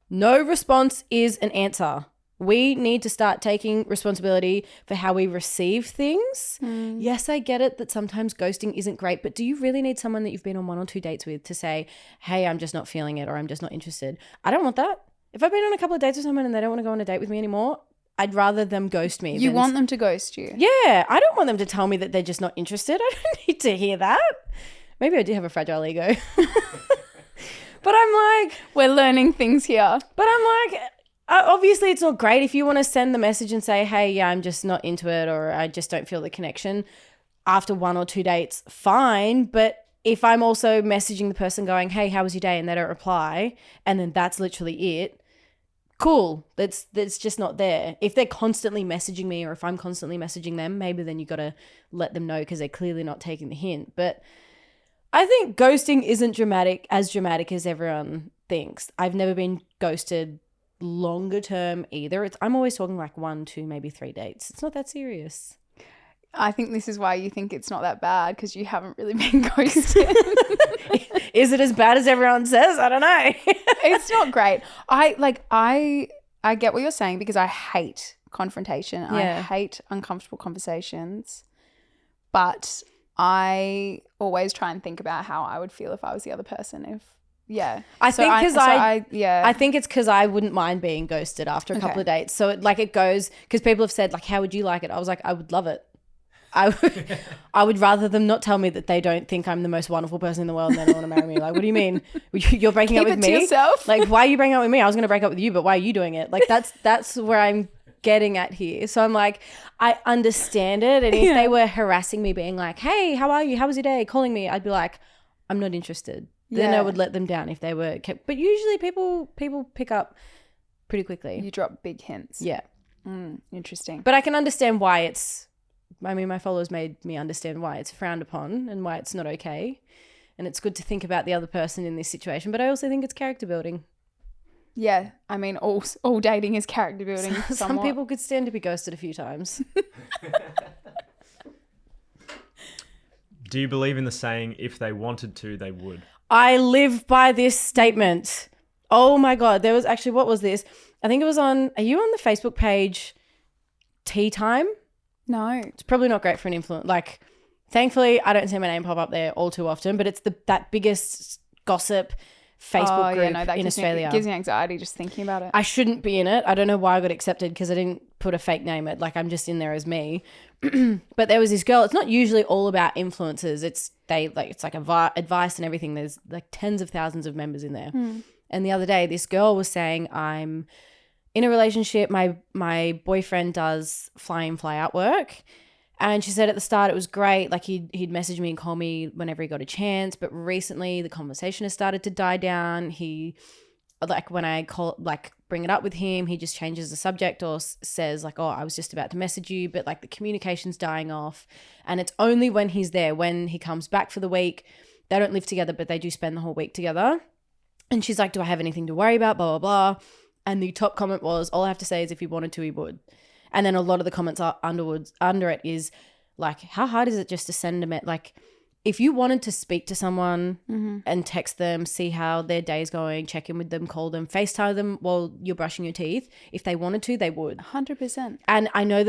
no response is an answer. We need to start taking responsibility for how we receive things. Yes, I get it that sometimes ghosting isn't great, but do you really need someone that you've been on 1 or 2 dates with to say, hey, I'm just not feeling it or I'm just not interested? I don't want that. If I've been on a couple of dates with someone and they don't want to go on a date with me anymore, I'd rather them ghost me. You want them to ghost you? Yeah, I don't want them to tell me that they're just not interested. I don't need to hear that. Maybe I do have a fragile ego. But I'm like, we're learning things here. But I'm like, obviously it's not great if you want to send the message and say, hey, yeah, I'm just not into it or I just don't feel the connection after 1 or 2 dates, fine. But if I'm also messaging the person going, hey, how was your day? And they don't reply and then that's literally it, cool. That's just not there. If they're constantly messaging me or if I'm constantly messaging them, maybe then you got to let them know because they're clearly not taking the hint. But I think ghosting isn't dramatic as everyone thinks. I've never been ghosted longer term either. I'm always talking like 1, 2, maybe 3 dates. It's not that serious. I think this is why you think it's not that bad because you haven't really been ghosted. Is it as bad as everyone says? I don't know. It's not great. I get what you're saying because I hate confrontation. Yeah. I hate uncomfortable conversations. But I always try and think about how I would feel if I was the other person. I think it's because I wouldn't mind being ghosted after a couple of dates. So it goes, because people have said like, how would you like it? I was like, I would love it. I would rather them not tell me that they don't think I'm the most wonderful person in the world and they don't want to marry me. Like, what do you mean? You're breaking up with me? Yourself? Like, why are you breaking up with me? I was going to break up with you, but why are you doing it? Like, that's where I'm getting at here. So I'm like, I understand it. And if they were harassing me being like, hey, how are you? How was your day? Calling me, I'd be like, I'm not interested. Then I would let them down if they were kept. But usually people pick up pretty quickly. You drop big hints. Yeah. Interesting. But I can understand why my followers made me understand why it's frowned upon and why it's not okay. And it's good to think about the other person in this situation. But I also think it's character building. Yeah. I mean, all dating is character building. Some people could stand to be ghosted a few times. Do you believe in the saying, if they wanted to, they would? I live by this statement. Oh my God. There was actually, what was this? I think it was are you on the Facebook page Tea Time? No. It's probably not great for an influencer. Like, thankfully, I don't see my name pop up there all too often, but it's that biggest gossip Facebook group in Australia. It gives me anxiety just thinking about it. I shouldn't be in it. I don't know why I got accepted because I didn't put a fake name. I'm just in there as me. But there was this girl. It's not usually all about influencers. It's like advice and everything. There's like tens of thousands of members in there. And the other day, this girl was saying, I'm in a relationship. My boyfriend does fly in, fly out work. And she said at the start it was great. Like he'd message me and call me whenever he got a chance. But recently the conversation has started to die down. He, like when I bring it up with him, he just changes the subject or says like, oh, I was just about to message you. But like the communication's dying off. And it's only when he's there, when he comes back for the week. They don't live together, but they do spend the whole week together. And she's like, do I have anything to worry about? Blah, blah, blah. And the top comment was, all I have to say is if he wanted to, he would. And then a lot of the comments under it is like, how hard is it just to send them like, if you wanted to speak to someone and text them, see how their day's going, check in with them, call them, FaceTime them while you're brushing your teeth, if they wanted to, they would. 100%. And I know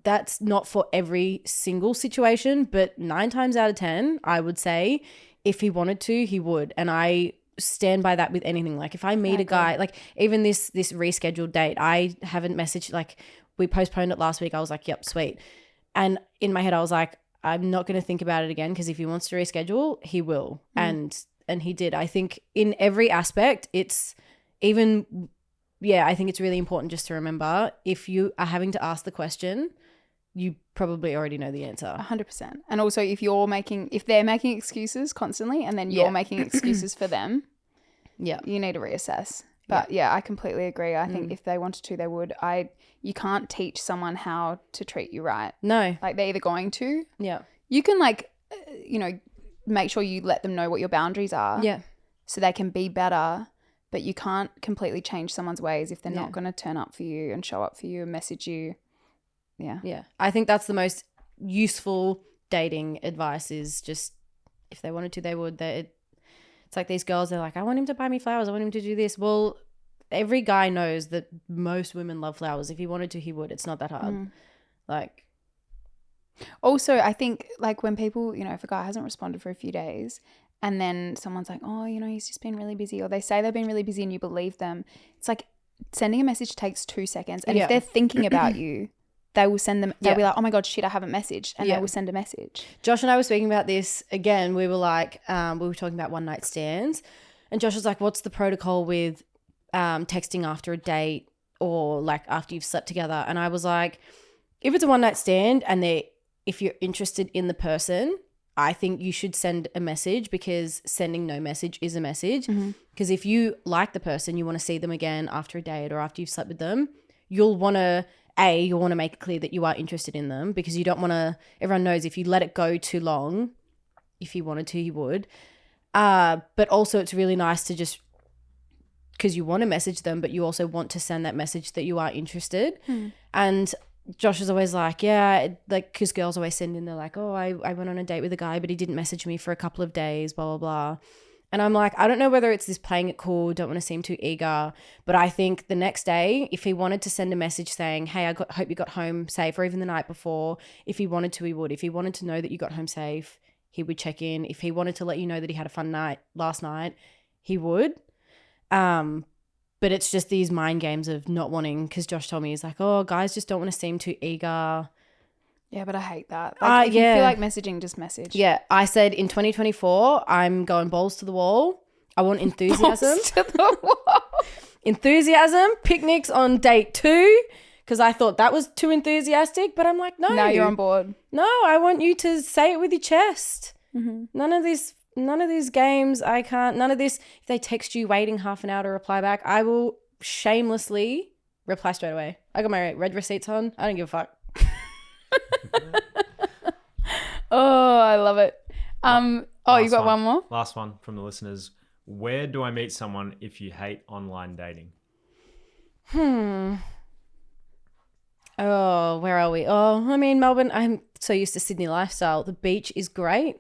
that's not for every single situation, but 9 times out of 10, I would say if he wanted to, he would. And I stand by that with anything. Like if I meet a guy, like even this rescheduled date, I haven't messaged, like we postponed it last week. I was like, yep, sweet. And in my head, I was like, I'm not going to think about it again, because if he wants to reschedule, he will. And he did. I think in every aspect, it's even, I think it's really important just to remember, if you are having to ask the question, you probably already know the answer. 100%. And also if they're making excuses constantly and then you're making excuses for them, you need to reassess. But I completely agree. I think if they wanted to, they would. You can't teach someone how to treat you right. No. Like they're either going to. Yeah. You can make sure you let them know what your boundaries are. Yeah. So they can be better. But you can't completely change someone's ways if they're not going to turn up for you and show up for you and message you. Yeah. Yeah. I think that's the most useful dating advice, is just if they wanted to, they would. It's like these girls, they're like, I want him to buy me flowers. I want him to do this. Well, every guy knows that most women love flowers. If he wanted to, he would. It's not that hard. Like. Also, I think like when people, if a guy hasn't responded for a few days and then someone's like, oh, he's just been really busy, or they say they've been really busy and you believe them. It's like sending a message takes 2 seconds. And if they're thinking about you, they will send them, they'll be like, oh my God, shit, I haven't messaged. And they will send a message. Josh and I were speaking about this again. We were like, we were talking about one night stands. And Josh was like, what's the protocol with texting after a date or like after you've slept together? And I was like, if it's a one night stand and if you're interested in the person, I think you should send a message, because sending no message is a message. Because if you like the person, you want to see them again after a date or after you've slept with them, you'll want to make it clear that you are interested in them, because you don't want to, everyone knows if you let it go too long, if he wanted to, he would. But also it's really nice to just, because you want to message them, but you also want to send that message that you are interested. And Josh is always like, because girls always send in, they're like, oh, I went on a date with a guy, but he didn't message me for a couple of days, blah, blah, blah. And I'm like, I don't know whether it's this playing it cool, don't want to seem too eager, but I think the next day, if he wanted to send a message saying, hey, hope you got home safe, or even the night before, if he wanted to, he would. If he wanted to know that you got home safe, he would check in. If he wanted to let you know that he had a fun night last night, he would. But it's just these mind games of not wanting, because Josh told me, he's like, oh, guys just don't want to seem too eager. Yeah, but I hate that. Like, if you feel like messaging, just message. Yeah, I said in 2024, I'm going balls to the wall. I want enthusiasm. Balls to the wall. Enthusiasm, picnics on date 2, because I thought that was too enthusiastic. But I'm like, no. Now you're on board. No, I want you to say it with your chest. None of these games. I can't. None of this. If they text you waiting half an hour to reply back, I will shamelessly reply straight away. I got my red receipts on. I don't give a fuck. Oh, I love it. You got one more? Last one from the listeners. Where do I meet someone if you hate online dating? Oh, where are we? Oh, I mean, Melbourne. I'm so used to Sydney lifestyle. The beach is great.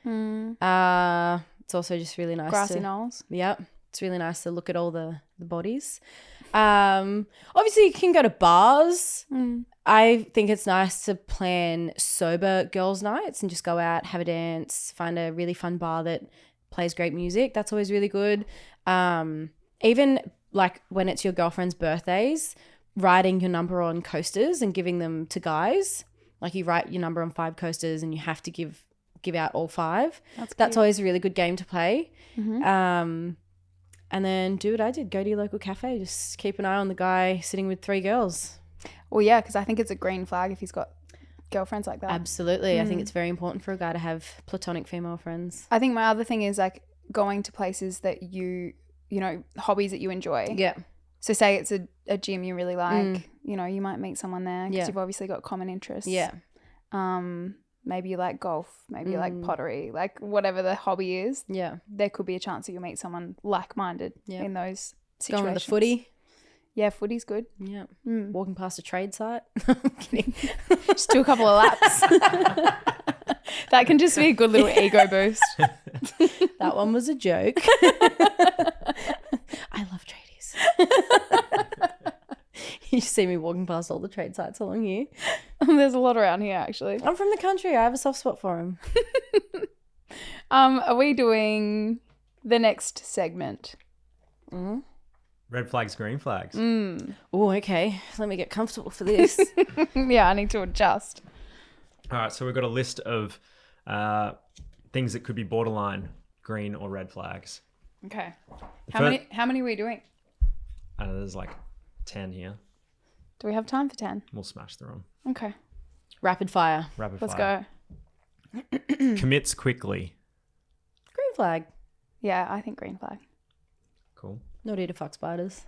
It's also just really nice. Grassy knolls. Yep. It's really nice to look at all the bodies. Obviously you can go to bars. I think it's nice to plan sober girls' nights and just go out, have a dance, find a really fun bar that plays great music. That's always really good. Even like when it's your girlfriend's birthdays, writing your number on coasters and giving them to guys. Like you write your number on 5 coasters and you have to give out all 5. That's always a really good game to play. And then do what I did. Go to your local cafe. Just keep an eye on the guy sitting with 3 girls. Well, yeah, because I think it's a green flag if he's got girlfriends like that. Absolutely. I think it's very important for a guy to have platonic female friends. I think my other thing is like going to places that you know, hobbies that you enjoy. Yeah. So say it's a gym you really like, you know, you might meet someone there because you've obviously got common interests. Yeah. Maybe you like golf, maybe you like pottery, like whatever the hobby is. Yeah. There could be a chance that you'll meet someone like-minded in those situations. Going to the footy. Yeah, footy's good. Yeah. Walking past a trade site. I'm kidding. Just do a couple of laps. That can just be a good little ego boost. That one was a joke. I love tradies. You see me walking past all the trade sites along here. There's a lot around here, actually. I'm from the country. I have a soft spot for them. Are we doing the next segment? Red flags, green flags. Oh, okay. Let me get comfortable for this. Yeah, I need to adjust. All right, so we've got a list of things that could be borderline green or red flags. Okay. The How many are we doing? There's like 10 here. Do we have time for 10? We'll smash through them. Okay. Rapid fire. Rapid Let's fire. go. Commits quickly. Green flag. Yeah, I think green flag. Cool. Not here to fuck spiders.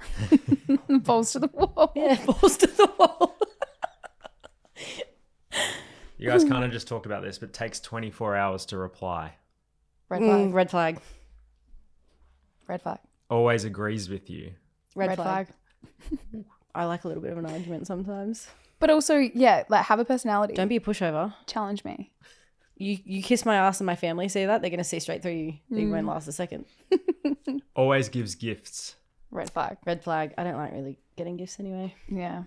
Balls to the wall. Yeah, balls to the wall. You guys kind of just talked about this, but takes 24 hours to reply. Red flag. Red flag. Red flag. Always agrees with you. Red flag. I like a little bit of an argument sometimes. But also, yeah, like have a personality. Don't be a pushover. Challenge me. You kiss my ass and my family see that, they're going to see straight through you. They won't last a second. Always gives gifts. Red flag. Red flag. I don't like really getting gifts anyway. Yeah.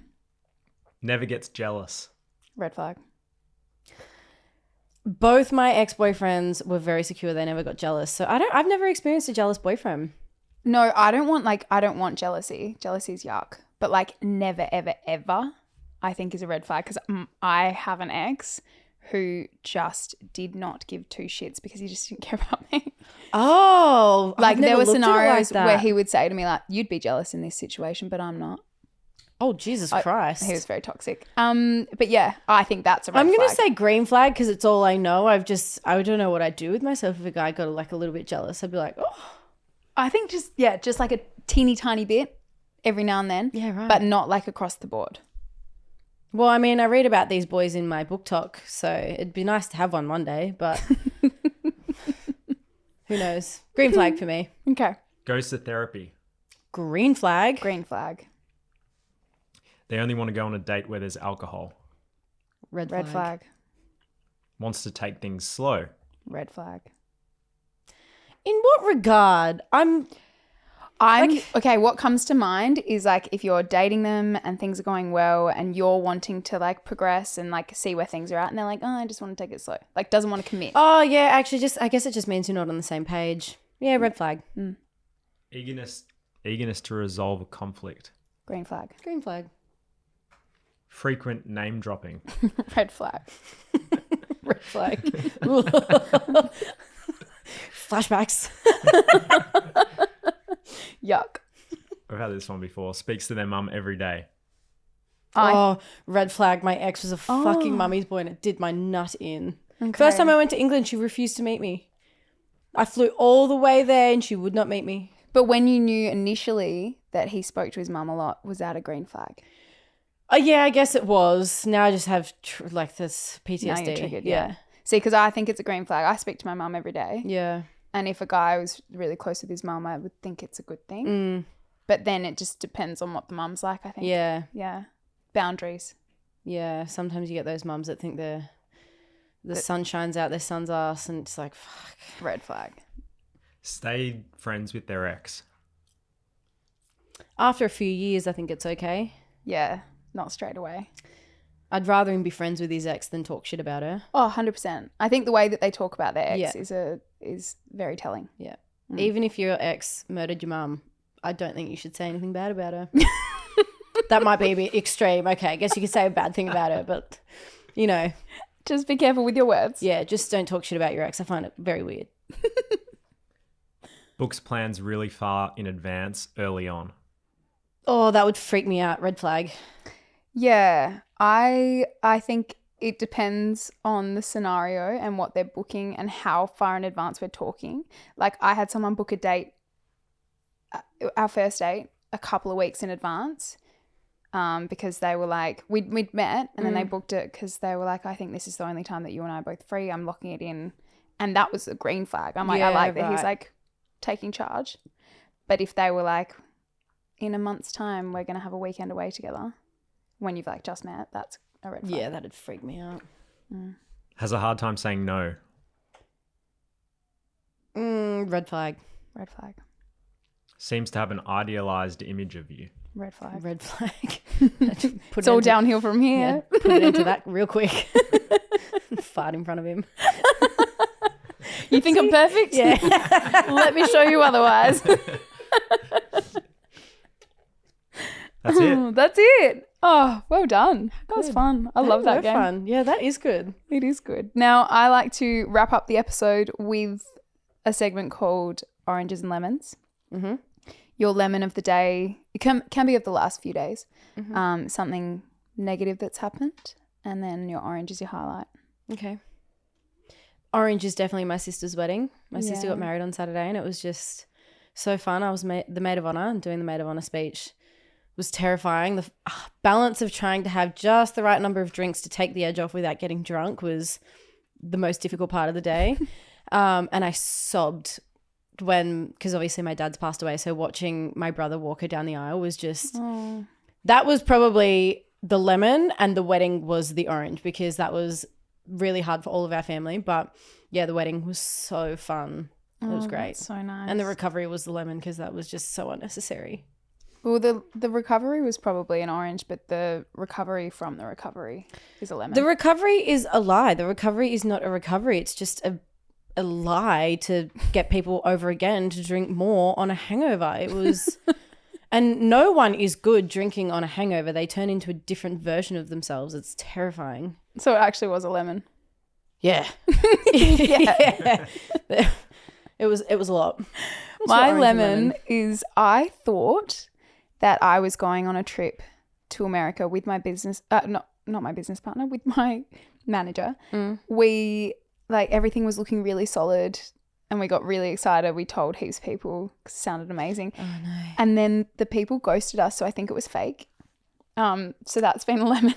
Never gets jealous. Red flag. Both my ex-boyfriends were very secure. They never got jealous. So I've never experienced a jealous boyfriend. No, I don't want jealousy. Jealousy's yuck. But like never, ever, ever, I think is a red flag because I have an ex who just did not give two shits because he just didn't care about me. Oh, Like there were scenarios like where he would say to me like, you'd be jealous in this situation, but I'm not. Oh, Jesus Christ. He was very toxic. But yeah, I think that's a red I'm flag. going to say green flag because it's all I know. I don't know what I'd do with myself if a guy got like a little bit jealous. I'd be like, oh. I think just like a teeny tiny bit every now and then. Yeah, right. But not like across the board. Well, I mean, I read about these boys in my book talk, so it'd be nice to have one day, but who knows? Green flag for me. Okay. Goes to therapy. Green flag. Green flag. They only want to go on a date where there's alcohol. Red Flag. Wants to take things slow. Red flag. In what regard? Okay, what comes to mind is like if you're dating them and things are going well and you're wanting to like progress and like see where things are at and they're like, oh, I just want to take it slow. Like doesn't want to commit. Oh, yeah, actually I guess it just means you're not on the same page. Yeah, red flag. Eagerness to resolve a conflict. Green flag. Green flag. Frequent name dropping. Red flag. Red flag. Flashbacks. Yuck. We've had this one before. Speaks to their mum every day. Oh, red flag. My ex was a fucking mummy's boy and it did my nut in. Okay. First time I went to England, she refused to meet me. I flew all the way there and she would not meet me. But when you knew initially that he spoke to his mum a lot, was that a green flag? Yeah, I guess it was. Now I just have this PTSD. Now you're triggered, yeah. See, because I think it's a green flag. I speak to my mum every day. Yeah. And if a guy was really close with his mum, I would think it's a good thing. But then it just depends on what the mum's like, I think. Yeah. Yeah. Boundaries. Yeah. Sometimes you get those mums that think the sun shines out their son's ass and it's like, fuck. Red flag. Stayed friends with their ex. After a few years, I think it's okay. Yeah. Not straight away. I'd rather him be friends with his ex than talk shit about her. Oh, 100%. I think the way that they talk about their ex Yeah. is very telling. Yeah. Even if your ex murdered your mum, I don't think you should say anything bad about her. That might be a bit extreme. Okay, I guess you could say a bad thing about her, but, you know. Just be careful with your words. Yeah, just don't talk shit about your ex. I find it very weird. Books plans really far in advance early on. Oh, that would freak me out. Red flag. Yeah. I think it depends on the scenario and what they're booking and how far in advance we're talking. Like I had someone book a date, our first date, a couple of weeks in advance because they were like, we'd met and then they booked it because they were like, I think this is the only time that you and I are both free. I'm locking it in. And that was a green flag. I'm like, Yeah, I like that right. he's like taking charge. But if they were like, in a month's time, we're going to have a weekend away together when you've like just met, that's a red flag. Yeah, that'd freak me out. Has a hard time saying no. Red flag. Red flag. Seems to have an idealized image of you. Red flag. Red flag. It's all downhill from here. Yeah, put it into that real quick. Fart in front of him. You think I'm perfect? Yeah. Let me show you otherwise. That's it. That's it. Oh, well done. That was Good. fun. I love that game. Fun. Yeah, that is good. It is good. Now, I like to wrap up the episode with a segment called Oranges and Lemons. Mm-hmm. Your lemon of the day, it can be of the last few days. Mm-hmm. Something negative that's happened, and then your orange is your highlight. Okay. Orange is definitely my sister's wedding. My sister Yeah. got married on Saturday, and it was just so fun. I was the maid of honor, and doing the maid of honor speech was terrifying. The balance of trying to have just the right number of drinks to take the edge off without getting drunk was the most difficult part of the day. And I sobbed because obviously my dad's passed away. So watching my brother walk her down the aisle was just, that was probably the lemon, and the wedding was the orange, because that was really hard for all of our family. But yeah, the wedding was so fun. It was great. That's so nice. And the recovery was the lemon, because that was just so unnecessary. Well, the recovery was probably an orange, but the recovery from the recovery is a lemon. The recovery is a lie. The recovery is not a recovery. It's just a lie to get people over again to drink more on a hangover. It was, and no one is good drinking on a hangover. They turn into a different version of themselves. It's terrifying. So it actually was a lemon. Yeah. Yeah. It was a lot. What's My your orange and lemon is, I thought that I was going on a trip to America with my business, not my business partner, with my manager. We, everything was looking really solid, and we got really excited. We told heaps of people 'cause it sounded amazing. Oh no. And then the people ghosted us, so I think it was fake. So that's been a lemon,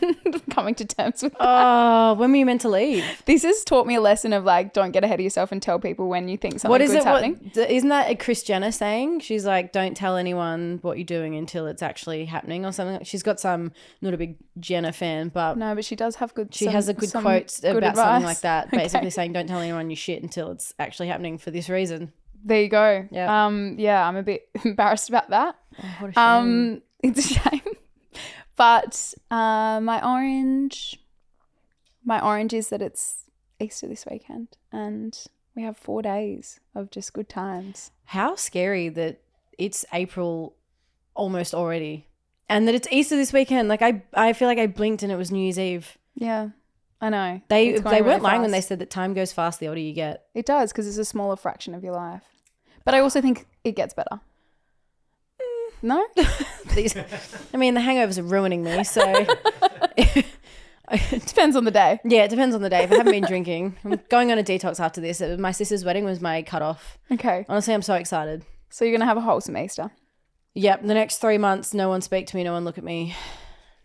coming to terms with that. Oh, when were you meant to leave? This has taught me a lesson of don't get ahead of yourself and tell people when you think something good's happening. Isn't that a Kris Jenner saying? She's like, don't tell anyone what you're doing until it's actually happening or something. She's got not a big Jenner fan, but No, but she does have good. she has a good quote good about something advice. like that, basically Okay. saying don't tell anyone your shit until it's actually happening for this reason. There you go. Yeah. Yeah, I'm a bit embarrassed about that. Oh, what a shame. It's a shame. But my orange is that it's Easter this weekend, and we have 4 days of just good times. How scary that it's April almost already, and that it's Easter this weekend. I feel like I blinked and it was New Year's Eve. Yeah, I know. They It's going weren't really lying when they fast. said that time goes fast the older you get. It does, because it's a smaller fraction of your life. But I also think it gets better. No? The hangovers are ruining me, so Depends on the day. yeah, it depends on the day. If I haven't been drinking, I'm going on a detox after this. My sister's wedding was my cutoff. Okay. Honestly, I'm so excited. So you're going to have a wholesome Easter. Yep, the next 3 months, no one speak to me, no one look at me.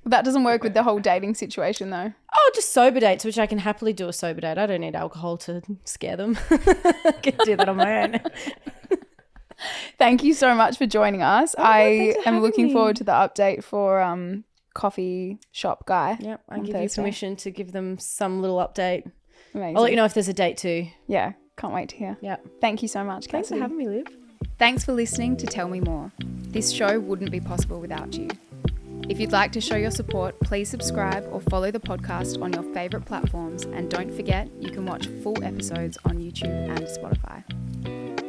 That doesn't work with the whole dating situation, though. Oh, just sober dates, which I can happily do a sober date. I don't need alcohol to scare them. I can do that on my own. Thank you so much for joining us. I thanks for am having looking me. forward to the update for Coffee Shop Guy. Yep, I on give you Thursday. permission to give them some little update. Amazing. I'll let you know if there's a date too. Yeah, can't wait to hear. Yep. Thank you so much, Thanks for Cassidy. having me, Liv. Thanks for listening to Tell Me More. This show wouldn't be possible without you. If you'd like to show your support, please subscribe or follow the podcast on your favourite platforms, and don't forget you can watch full episodes on YouTube and Spotify.